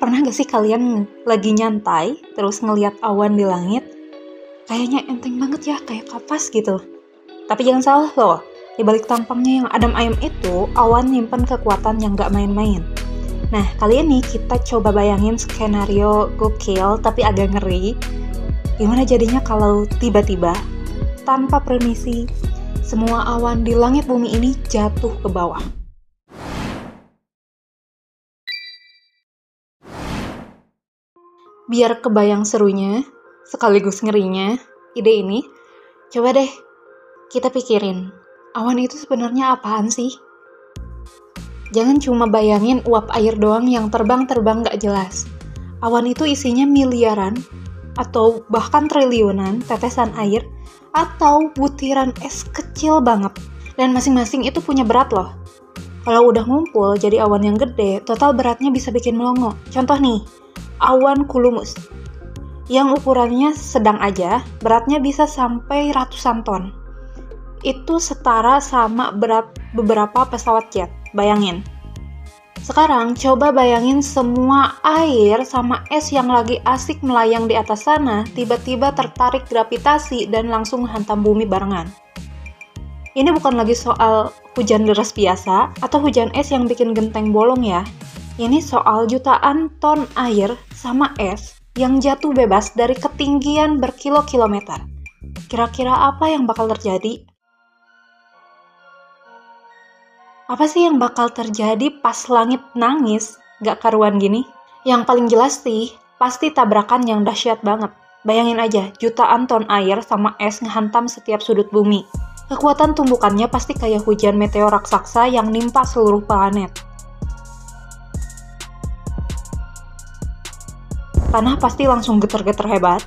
pernah gak sih kalian lagi nyantai, terus ngeliat awan di langit? Kayaknya enteng banget ya, kayak kapas gitu. Tapi jangan salah loh, di balik tampangnya yang adem ayem itu, awan nyimpen kekuatan yang gak main-main. Nah, kali ini kita coba bayangin skenario gokil tapi agak ngeri. Gimana jadinya kalau tiba-tiba, tanpa permisi, semua awan di langit bumi ini jatuh ke bawah. Biar kebayang serunya, sekaligus ngerinya, ide ini, coba deh kita pikirin, awan itu sebenarnya apaan sih? Jangan cuma bayangin uap air doang yang terbang-terbang gak jelas. Awan itu isinya miliaran, atau bahkan triliunan tetesan air, atau butiran es kecil banget. Dan masing-masing itu punya berat loh. Kalau udah ngumpul jadi awan yang gede, total beratnya bisa bikin melongo. Contoh nih, awan cumulus yang ukurannya sedang aja, beratnya bisa sampai ratusan ton. Itu setara sama berat beberapa pesawat jet. Bayangin. Sekarang coba bayangin semua air sama es yang lagi asik melayang di atas sana tiba-tiba tertarik gravitasi dan langsung hantam bumi barengan. Ini bukan lagi soal hujan deras biasa atau hujan es yang bikin genteng bolong ya. Ini soal jutaan ton air sama es yang jatuh bebas dari ketinggian berkilo-kilometer. Kira-kira apa yang bakal terjadi? Apa sih yang bakal terjadi pas langit nangis gak karuan gini? Yang paling jelas sih, pasti tabrakan yang dahsyat banget. Bayangin aja, jutaan ton air sama es ngehantam setiap sudut bumi. Kekuatan tumbukannya pasti kayak hujan meteor raksasa yang nimpa seluruh planet. Tanah pasti langsung getar-getar hebat,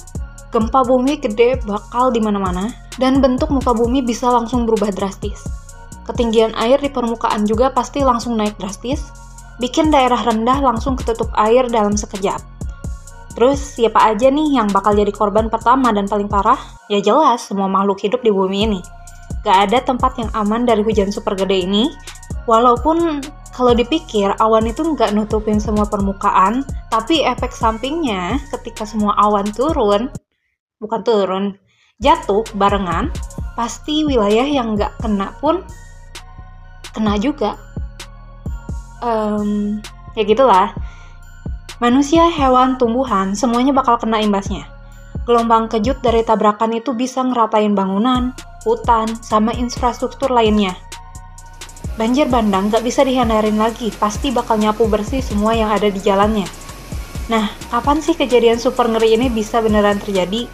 gempa bumi gede bakal di mana-mana, dan bentuk muka bumi bisa langsung berubah drastis. Ketinggian air di permukaan juga pasti langsung naik drastis, bikin daerah rendah langsung ketutup air dalam sekejap. Terus siapa aja nih yang bakal jadi korban pertama dan paling parah? Ya jelas, semua makhluk hidup di bumi ini. Gak ada tempat yang aman dari hujan super gede ini, walaupun kalau dipikir, awan itu nggak nutupin semua permukaan, tapi efek sampingnya ketika semua awan jatuh barengan, pasti wilayah yang nggak kena pun kena juga. Ya gitulah. Manusia, hewan, tumbuhan, semuanya bakal kena imbasnya. Gelombang kejut dari tabrakan itu bisa ngeratain bangunan, hutan, sama infrastruktur lainnya. Banjir bandang gak bisa dihindarin lagi, pasti bakal nyapu bersih semua yang ada di jalannya. Nah, kapan sih kejadian super ngeri ini bisa beneran terjadi?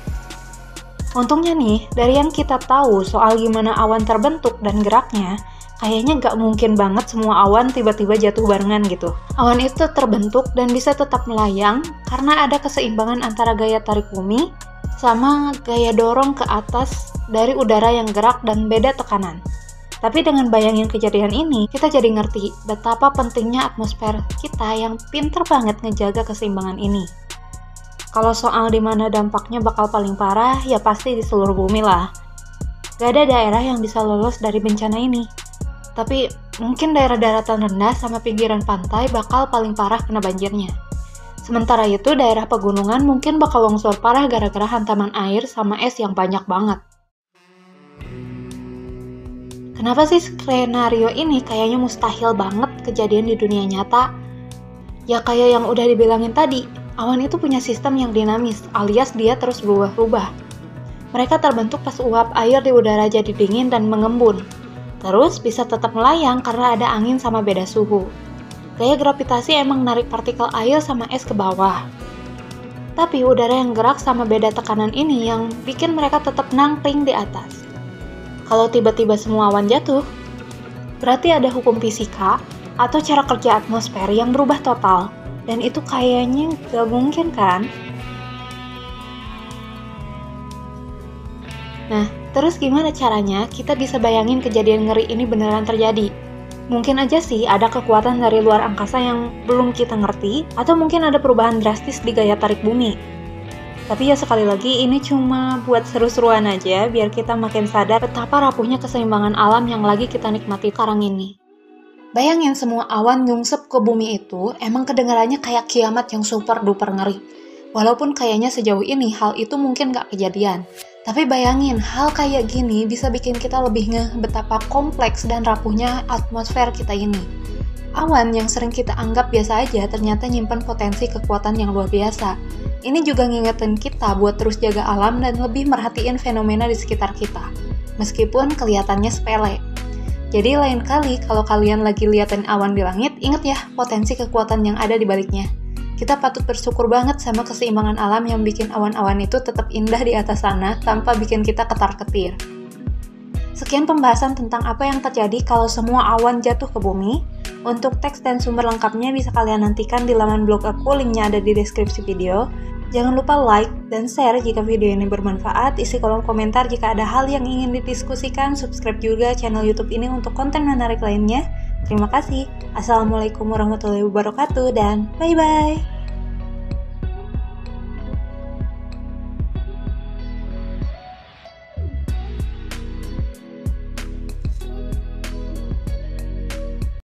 Untungnya nih, dari yang kita tahu soal gimana awan terbentuk dan geraknya, kayaknya gak mungkin banget semua awan tiba-tiba jatuh barengan gitu. Awan itu terbentuk dan bisa tetap melayang karena ada keseimbangan antara gaya tarik bumi sama gaya dorong ke atas dari udara yang gerak dan beda tekanan. Tapi dengan bayangin kejadian ini, kita jadi ngerti betapa pentingnya atmosfer kita yang pinter banget ngejaga keseimbangan ini. Kalau soal di mana dampaknya bakal paling parah, ya pasti di seluruh bumi lah. Gak ada daerah yang bisa lolos dari bencana ini. Tapi mungkin daerah daratan rendah sama pinggiran pantai bakal paling parah kena banjirnya. Sementara itu, daerah pegunungan mungkin bakal longsor parah gara-gara hantaman air sama es yang banyak banget. Kenapa sih skenario ini kayaknya mustahil banget kejadian di dunia nyata? Ya kayak yang udah dibilangin tadi, awan itu punya sistem yang dinamis, alias dia terus berubah-ubah. Mereka terbentuk pas uap air di udara jadi dingin dan mengembun. Terus bisa tetap melayang karena ada angin sama beda suhu. Gaya gravitasi emang narik partikel air sama es ke bawah. Tapi udara yang gerak sama beda tekanan ini yang bikin mereka tetap nangkring di atas. Kalau tiba-tiba semua awan jatuh, berarti ada hukum fisika atau cara kerja atmosfer yang berubah total. Dan itu kayaknya gak mungkin kan? Nah, terus gimana caranya kita bisa bayangin kejadian ngeri ini beneran terjadi? Mungkin aja sih ada kekuatan dari luar angkasa yang belum kita ngerti, atau mungkin ada perubahan drastis di gaya tarik bumi. Tapi ya sekali lagi ini cuma buat seru-seruan aja biar kita makin sadar betapa rapuhnya keseimbangan alam yang lagi kita nikmati sekarang ini. Bayangin semua awan nyungsep ke bumi itu emang kedengarannya kayak kiamat yang super duper ngeri. Walaupun kayaknya sejauh ini hal itu mungkin gak kejadian. Tapi bayangin, hal kayak gini bisa bikin kita lebih ngeh betapa kompleks dan rapuhnya atmosfer kita ini. Awan yang sering kita anggap biasa aja ternyata nyimpen potensi kekuatan yang luar biasa. Ini juga ngingetin kita buat terus jaga alam dan lebih merhatiin fenomena di sekitar kita. Meskipun kelihatannya sepele. Jadi lain kali kalau kalian lagi liatin awan di langit, inget ya potensi kekuatan yang ada di baliknya. Kita patut bersyukur banget sama keseimbangan alam yang bikin awan-awan itu tetap indah di atas sana tanpa bikin kita ketar-ketir. Sekian pembahasan tentang apa yang terjadi kalau semua awan jatuh ke bumi. Untuk teks dan sumber lengkapnya bisa kalian nantikan di laman blog aku, linknya ada di deskripsi video. Jangan lupa like dan share jika video ini bermanfaat, isi kolom komentar jika ada hal yang ingin didiskusikan, subscribe juga channel YouTube ini untuk konten menarik lainnya. Terima kasih. Assalamualaikum warahmatullahi wabarakatuh dan bye-bye.